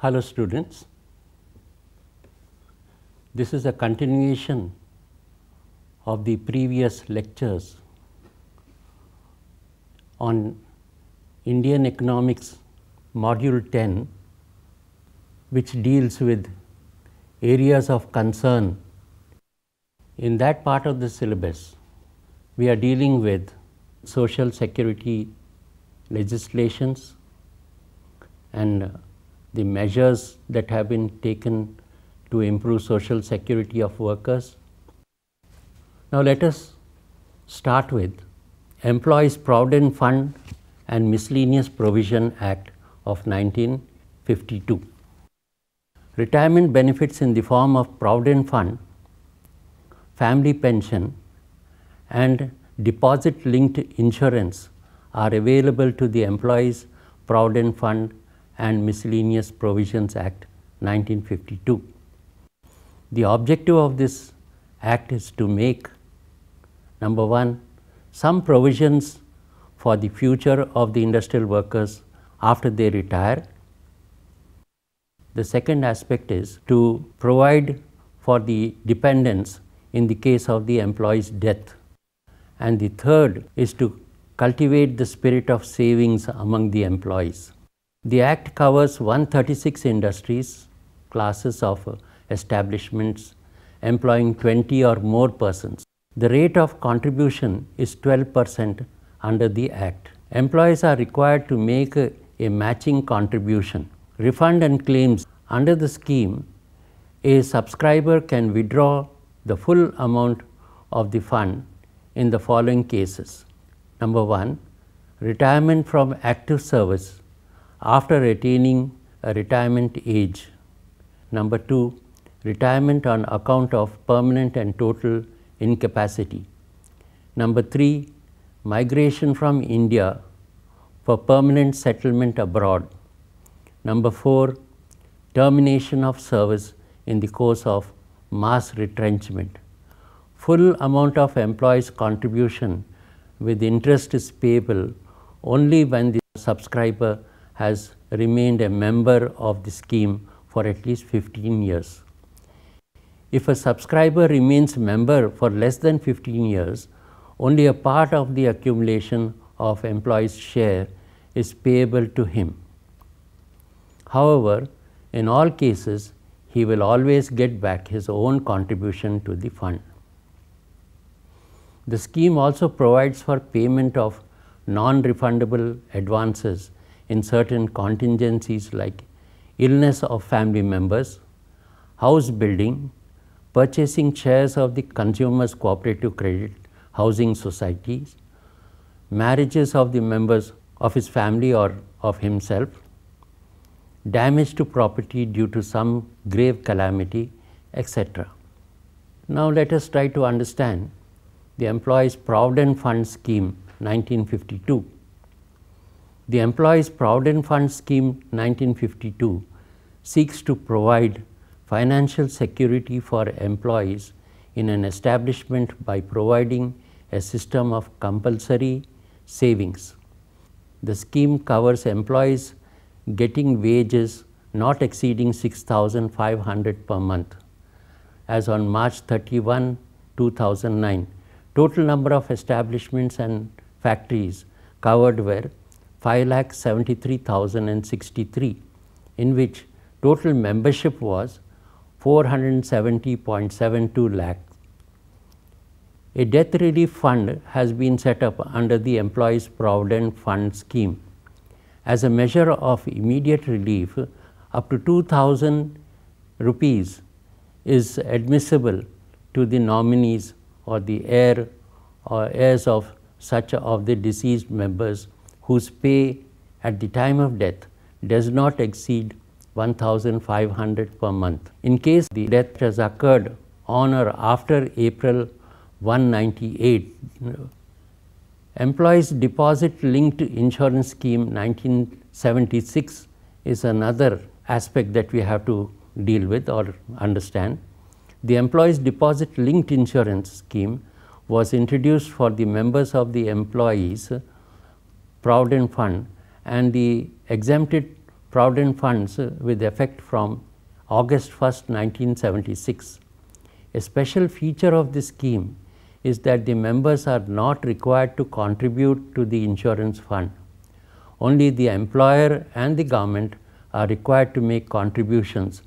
Hello students, this is a continuation of the previous lectures on Indian Economics Module 10, which deals with areas of concern. In that part of the syllabus, we are dealing with social security legislations and the measures that have been taken to improve social security of workers. Now let us start with Employees Provident Fund and Miscellaneous Provision Act of 1952. Retirement benefits in the form of Provident Fund, family pension and deposit-linked insurance are available to the Employees Provident Fund and Miscellaneous Provisions Act 1952. The objective of this act is to make, number one, some provisions for the future of the industrial workers after they retire. The second aspect is to provide for the dependents in the case of the employee's death. And the third is to cultivate the spirit of savings among the employees. The Act covers 136 industries, classes of establishments employing 20 or more persons. The rate of contribution is 12% under the Act. Employees are required to make a matching contribution. Refund and claims under the scheme, a subscriber can withdraw the full amount of the fund in the following cases. Number one, retirement from active service after attaining a retirement age. Number two, retirement on account of permanent and total incapacity. Number three, migration from India for permanent settlement abroad. Number four, termination of service in the course of mass retrenchment. Full amount of employee's contribution with interest is payable only when the subscriber has remained a member of the scheme for at least 15 years. If a subscriber remains member for less than 15 years, only a part of the accumulation of employee's share is payable to him. However, in all cases, he will always get back his own contribution to the fund. The scheme also provides for payment of non-refundable advances in certain contingencies like illness of family members, house building, purchasing shares of the Consumers Cooperative Credit Housing Societies, marriages of the members of his family or of himself, damage to property due to some grave calamity, etc. Now let us try to understand the Employees Provident Fund Scheme 1952. The Employees Provident Fund Scheme 1952 seeks to provide financial security for employees in an establishment by providing a system of compulsory savings. The scheme covers employees getting wages not exceeding 6,500 per month. As on March 31, 2009, total number of establishments and factories covered were 5,73,063, in which total membership was 470.72 lakh. A death relief fund has been set up under the Employees Provident Fund scheme. As a measure of immediate relief, up to 2,000 rupees is admissible to the nominees or the heir or heirs of such of the deceased members whose pay at the time of death does not exceed 1,500 per month. In case the death has occurred on or after April 198, Employees Deposit Linked Insurance Scheme 1976 is another aspect that we have to deal with or understand. The Employees Deposit Linked Insurance Scheme was introduced for the members of the Employees Provident Fund and the exempted Provident funds with effect from August 1st, 1976. A special feature of this scheme is that the members are not required to contribute to the insurance fund. Only the employer and the government are required to make contributions.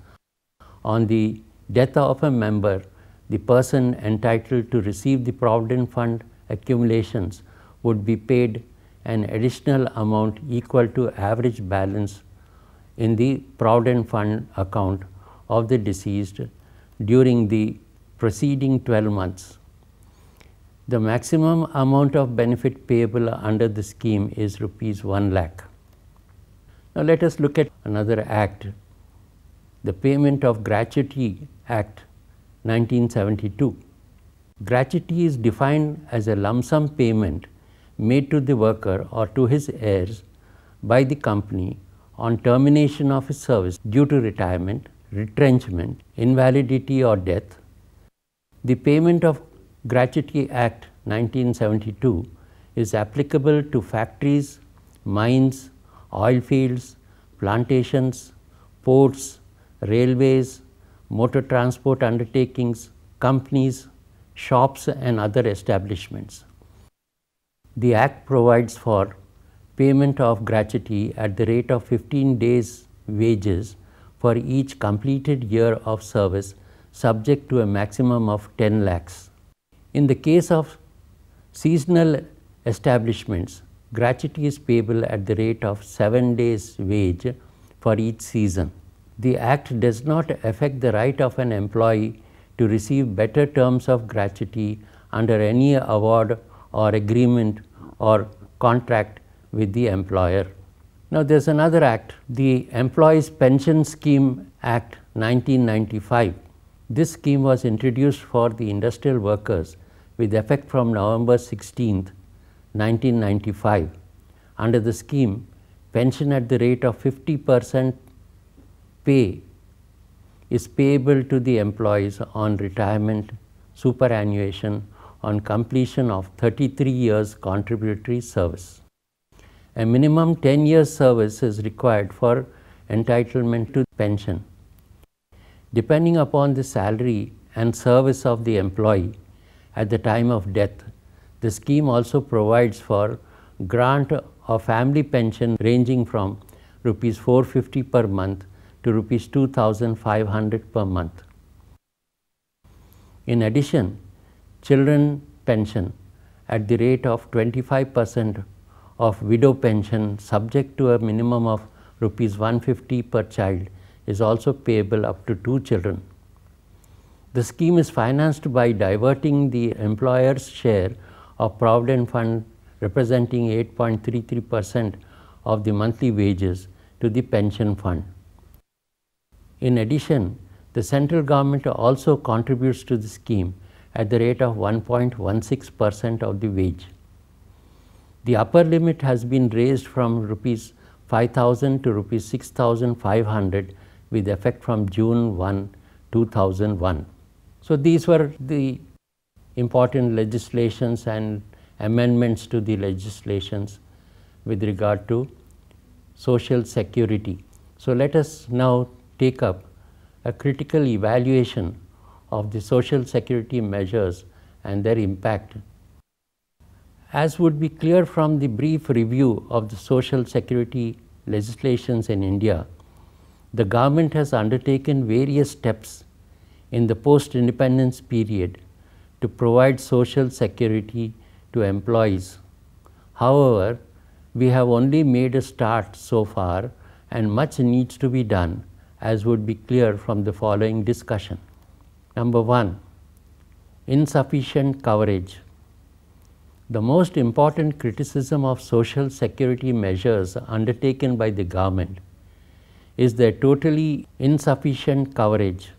On the death of a member, the person entitled to receive the Provident Fund accumulations would be paid an additional amount equal to average balance in the Provident Fund account of the deceased during the preceding 12 months. The maximum amount of benefit payable under the scheme is rupees 1 lakh. Now let us look at another act, the Payment of Gratuity Act 1972. Gratuity is defined as a lump sum payment made to the worker or to his heirs by the company on termination of his service due to retirement, retrenchment, invalidity or death. The Payment of Gratuity Act 1972 is applicable to factories, mines, oil fields, plantations, ports, railways, motor transport undertakings, companies, shops and other establishments. The Act provides for payment of gratuity at the rate of 15 days' wages for each completed year of service, subject to a maximum of 10 lakhs. In the case of seasonal establishments, gratuity is payable at the rate of 7 days' wage for each season. The Act does not affect the right of an employee to receive better terms of gratuity under any award or agreement or contract with the employer. Now there is another act, the Employees Pension Scheme Act 1995. This scheme was introduced for the industrial workers with effect from November 16th, 1995. Under the scheme, pension at the rate of 50% pay is payable to the employees on retirement, superannuation, on completion of 33 years contributory service. A minimum 10 years service is required for entitlement to pension. Depending upon the salary and service of the employee at the time of death, the scheme also provides for grant of family pension ranging from rupees 450 per month to rupees 2,500 per month. In addition, children pension at the rate of 25% of widow pension subject to a minimum of rupees 150 per child is also payable up to 2 children. The scheme is financed by diverting the employer's share of Provident Fund representing 8.33% of the monthly wages to the pension fund. In addition, the central government also contributes to the scheme at the rate of 1.16% of the wage. The upper limit has been raised from rupees 5,000 to rupees 6,500 with effect from June 1, 2001. So these were the important legislations and amendments to the legislations with regard to social security. So let us now take up a critical evaluation of the social security measures and their impact. As would be clear from the brief review of the social security legislations in India, the government has undertaken various steps in the post-independence period to provide social security to employees. However, we have only made a start so far and much needs to be done, as would be clear from the following discussion. Number 1, insufficient coverage. The most important criticism of social security measures undertaken by the government is their totally insufficient coverage.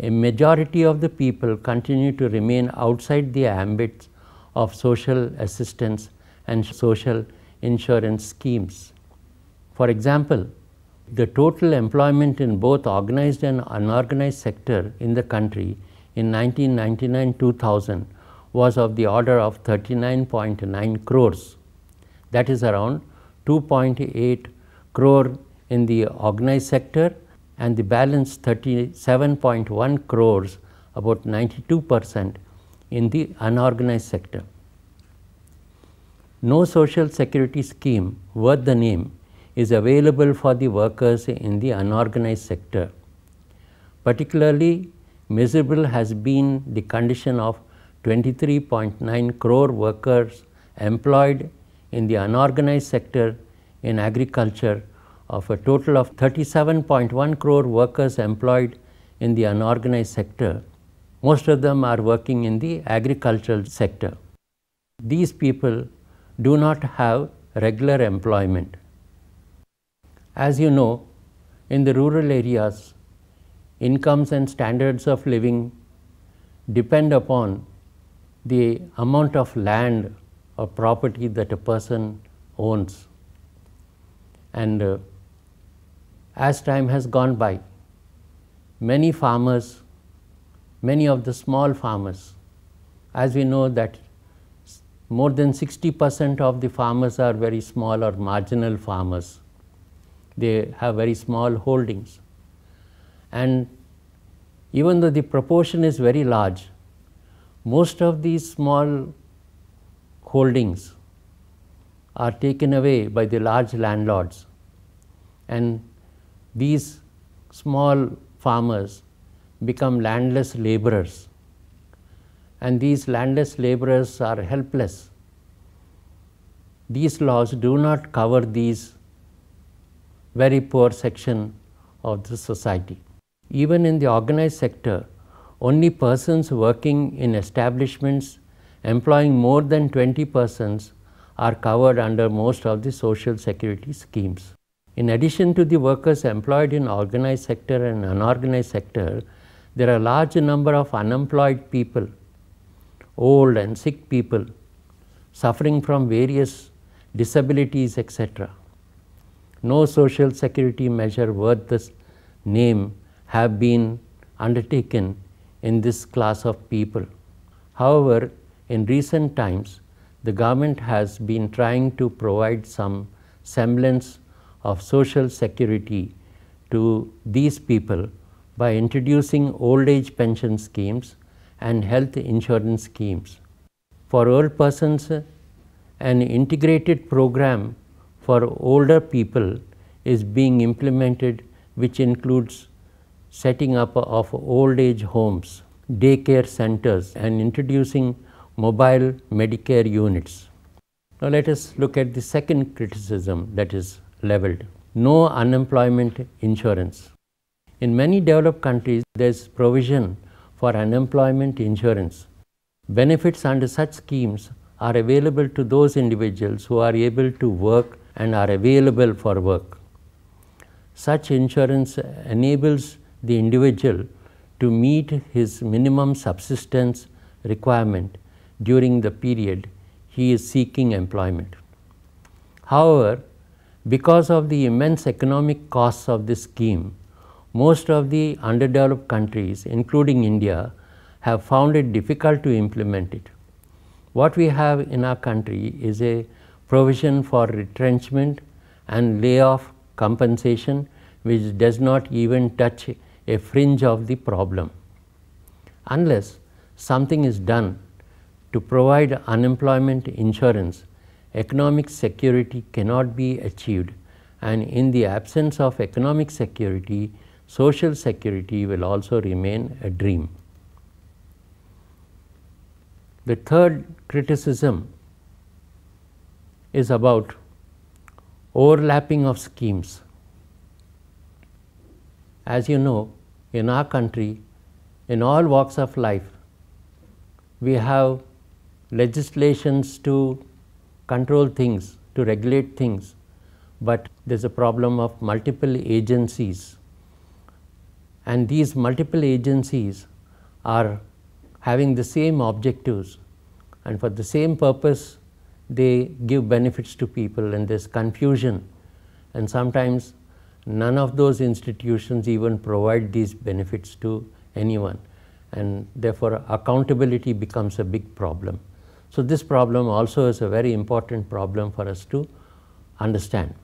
A majority of the people continue to remain outside the ambit of social assistance and social insurance schemes. For example, the total employment in both organized and unorganized sector in the country in 1999-2000 was of the order of 39.9 crores. That is around 2.8 crore in the organized sector, and the balance 37.1 crores, about 92%, in the unorganized sector. No social security scheme worth the name is available for the workers in the unorganized sector. Particularly miserable has been the condition of 23.9 crore workers employed in the unorganized sector in agriculture. Of a total of 37.1 crore workers employed in the unorganized sector, most of them are working in the agricultural sector. These people do not have regular employment. As you know, in the rural areas, incomes and standards of living depend upon the amount of land or property that a person owns. And as time has gone by, many farmers, many of the small farmers, as we know that more than 60% of the farmers are very small or marginal farmers. They have very small holdings. And even though the proportion is very large, most of these small holdings are taken away by the large landlords, and these small farmers become landless laborers, and these landless laborers are helpless. These laws do not cover these very poor section of the society. Even in the organized sector, only persons working in establishments employing more than 20 persons are covered under most of the social security schemes. In addition to the workers employed in organized sector and unorganized sector, there are a large number of unemployed people, old and sick people, suffering from various disabilities, etc. No social security measure worth the name have been undertaken in this class of people. However, in recent times, the government has been trying to provide some semblance of social security to these people by introducing old age pension schemes and health insurance schemes. For old persons, an integrated program for older people is being implemented, which includes setting up of old age homes, daycare centers, and introducing mobile Medicare units. Now let us look at the second criticism that is leveled: no unemployment insurance. In many developed countries, there is provision for unemployment insurance. Benefits under such schemes are available to those individuals who are able to work and are available for work. Such insurance enables the individual to meet his minimum subsistence requirement during the period he is seeking employment. However, because of the immense economic costs of this scheme, most of the underdeveloped countries, including India, have found it difficult to implement it. What we have in our country is a provision for retrenchment and layoff compensation, which does not even touch a fringe of the problem. Unless something is done to provide unemployment insurance, economic security cannot be achieved, and in the absence of economic security, social security will also remain a dream. The third criticism is about overlapping of schemes. As you know, in our country, in all walks of life, we have legislations to control things, to regulate things, but there is a problem of multiple agencies, and these multiple agencies are having the same objectives, and for the same purpose they give benefits to people, and there is confusion, and sometimes none of those institutions even provide these benefits to anyone, and therefore accountability becomes a big problem. So this problem also is a very important problem for us to understand.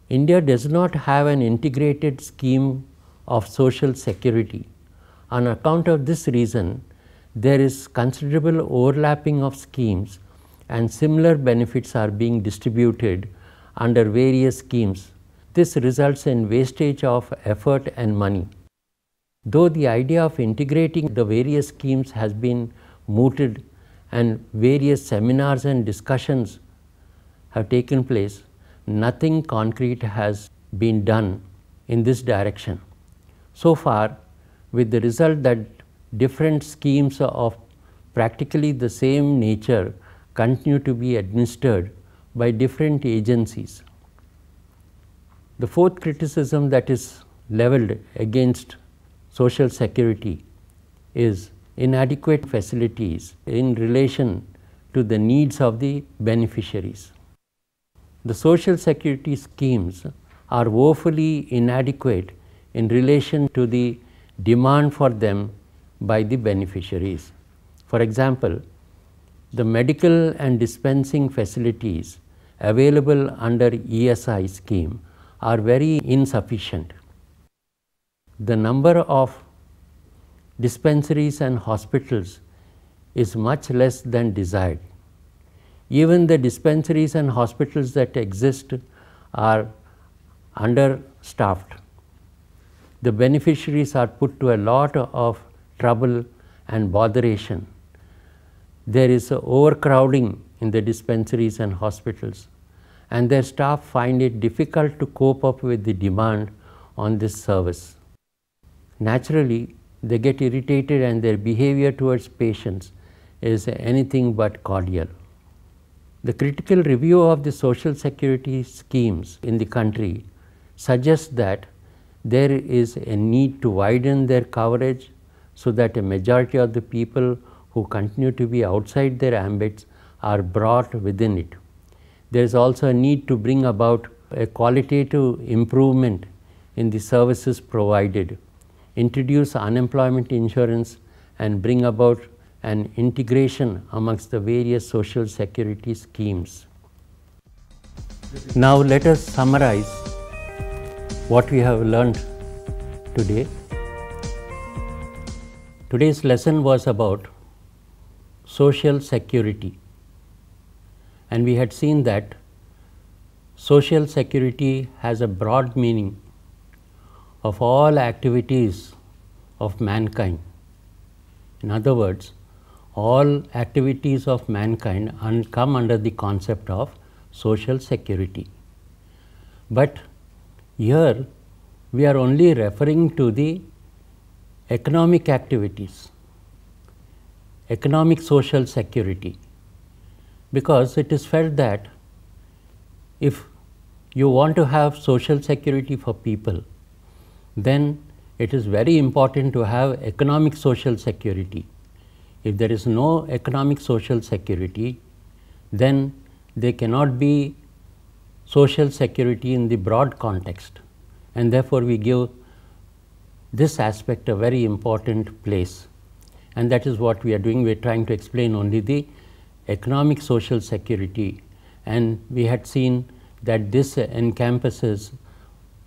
India does not have an integrated scheme of social security. On account of this reason, there is considerable overlapping of schemes and similar benefits are being distributed under various schemes. This results in wastage of effort and money. Though the idea of integrating the various schemes has been mooted and various seminars and discussions have taken place, nothing concrete has been done in this direction. So far, with the result that different schemes of practically the same nature continue to be administered by different agencies. The fourth criticism that is leveled against social security is inadequate facilities in relation to the needs of the beneficiaries. The social security schemes are woefully inadequate in relation to the demand for them by the beneficiaries. For example, the medical and dispensing facilities available under ESI scheme are very insufficient. The number of dispensaries and hospitals is much less than desired. Even the dispensaries and hospitals that exist are understaffed. The beneficiaries are put to a lot of trouble and botheration. There is overcrowding in the dispensaries and hospitals, and their staff find it difficult to cope up with the demand on this service. Naturally, they get irritated and their behavior towards patients is anything but cordial. The critical review of the social security schemes in the country suggests that there is a need to widen their coverage so that a majority of the people who continue to be outside their ambits are brought within it. There is also a need to bring about a qualitative improvement in the services provided, introduce unemployment insurance, and bring about an integration amongst the various social security schemes. Now let us summarize what we have learned today. Today's lesson was about social security, and we had seen that social security has a broad meaning of all activities of mankind. In other words, all activities of mankind come under the concept of social security. But here we are only referring to the economic activities, economic social security, because it is felt that if you want to have social security for people, then it is very important to have economic social security. If there is no economic social security, then there cannot be social security in the broad context, and therefore we give this aspect a very important place, and that is what we are doing. We are trying to explain only the economic social security, and we had seen that this encompasses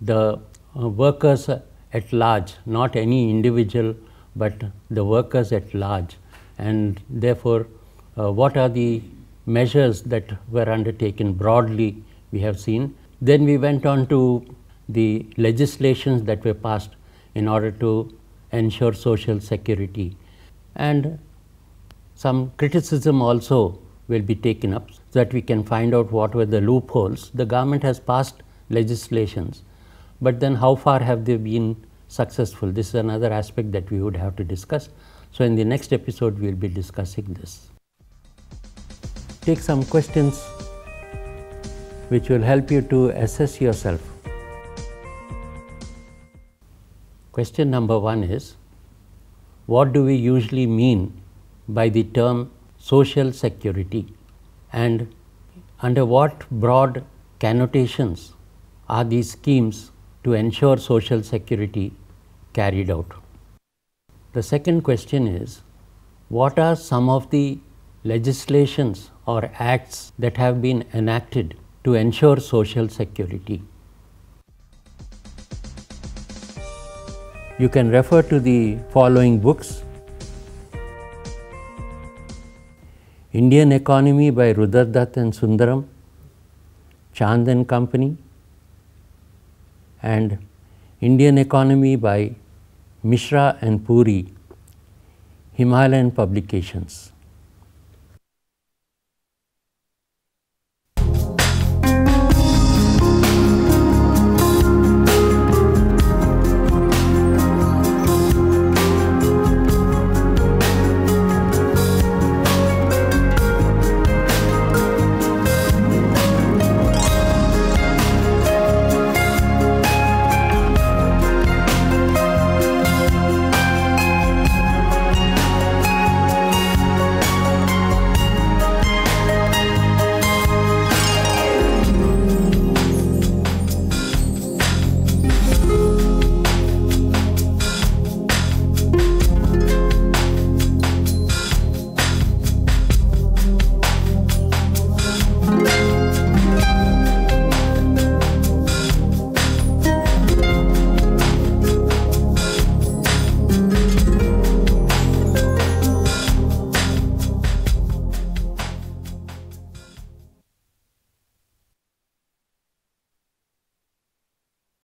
the workers at large, not any individual, but the workers at large, and therefore what are the measures that were undertaken broadly we have seen. Then we went on to the legislations that were passed in order to ensure social security, and some criticism also will be taken up so that we can find out what were the loopholes. The government has passed legislations, but then how far have they been successful? This is another aspect that we would have to discuss. So in the next episode we will be discussing this. Take some questions which will help you to assess yourself. Question number 1 is, what do we usually mean by the term social security, and under what broad connotations are these schemes to ensure social security carried out? The second question is, what are some of the legislations or acts that have been enacted to ensure social security? You can refer to the following books: Indian Economy by Rudradatt and Sundaram, Chand and Company, and Indian Economy by Mishra and Puri, Himalayan Publications.